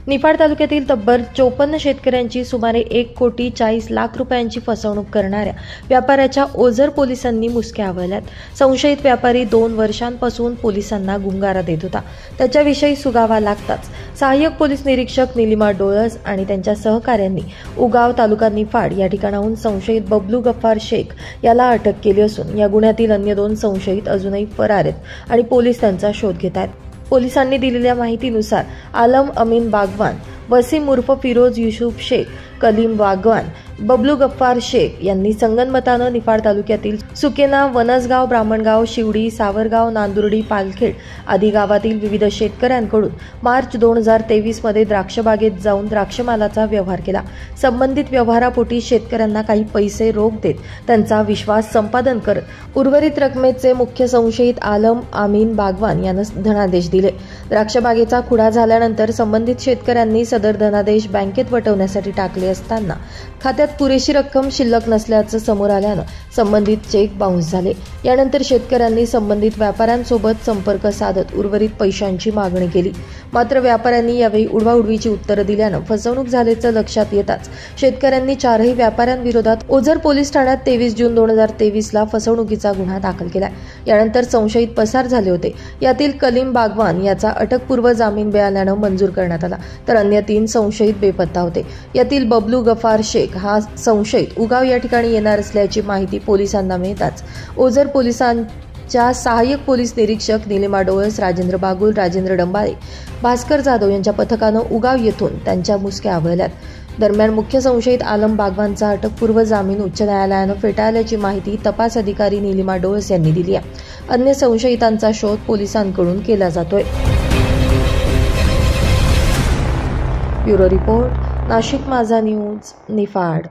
निफाड तालुक्यातील तब्बल 54 शेतकऱ्यांची सुमारे 1,40,00,00,000 रुपयांची फसवणूक करणाऱ्या व्यापाऱ्याच्या ओझर पोलिसांनी मुसक्या आवळल्यात। संशयित व्यापारी 2 वर्षांपासून पोलिसांना गुंगारा देत होता। त्याच्याविषयी सुगावा लागताच सहाय्यक पोलीस निरीक्षक निलिमा डोळस आणि त्यांच्या सहकाऱ्यांनी उगाव तालुका निफाड या ठिकाणाहून संशयित बबलू गफ्फार शेख याला अटक केली असून या गुन्ह्यातील अन्य 2 संशयित अजूनही फरार आहेत आणि पोलीस त्यांचा शोध घेत आहेत। पोलिसांनी दिलेल्या माहितीनुसार आलम अमीन बागवान, वसीम उर्फ फिरोज युसुफ शेख, कलीम बागवान, बबलू गफ्फार शेख यांनी संगनमतानं निफाड तालुक्यातील सुकेना, वनसगाव, ब्राह्मणगाव, शिवडी, सावरगाव, नांदुर्डी, पालखेड आदी गावातील विविध शेतकऱ्यांकडून मार्च 2023 मध्ये द्राक्षबागेत जाऊन द्राक्षमालाचा व्यवहार केला। संबंधित व्यवहारापोटी शेतकऱ्यांना काही पैसे रोख देत त्यांचा विश्वास संपादन करत उर्वरित रकमेचे मुख्य संशयित आलम अमीन बागवान यांना धनादेश दिले। द्राक्षबागेचा खुडा झाल्यानंतर संबंधित शेतकऱ्यांनी सदर धनादेश बँकेत वटवण्यासाठी टाकले असताना खात्यात पुरेशी रक्कम शिल्लक नसल्याचं समोर आल्यानं संबंधित चेक बाउन्स झाले। यानंतर शेतकऱ्यांनी संबंधित व्यापाऱ्यांसोबत संपर्क साधत उर्वरित पैशांची मागणी केली। मात्र व्यापाऱ्यांनी यावेळी उडवाउडवीची उत्तरं दिल्यानं फसवणूक झाल्याचं लक्षात येताच शेतकऱ्यांनी 4ही व्यापाऱ्यांविरोधात ओझर पोलीस ठाण्यात 23 जून 2023 ला फसवणुकीचा गुन्हा दाखल केला। यानंतर संशयित पसार झाले होते। यातील कलीम बागवान याचा अटकपूर्व जामीन मिळाल्यानं मंजूर करण्यात आला, तर अन्य 3 संशयित बेपत्ता होते। यातील बबलू गफ्फार शेख हा संशयित उगाव या ठिकाणी येणार असल्याची माहिती पोलिसांना मिळताच ओझर पोलिसांच्या सहाय्यक पोलीस निरीक्षक निलिमा डोळस, राजेंद्र बागुल, राजेंद्र डंबाळे, भास्कर जाधव यांच्या पथकानं उगाव येथून त्यांच्या मुसक्या आवळल्यात। दरम्यान मुख्य संशयित आलम बागवानचा अटकपूर्व जामीन उच्च न्यायालयानं फेटाळल्याची माहिती तपास अधिकारी निलिमा डोळस यांनी दिली आहे। अन्य संशयितांचा शोध पोलिसांकडून केला जातोय। ब्युरो रिपोर्ट, नाशिक माझा न्यूज, निफाड।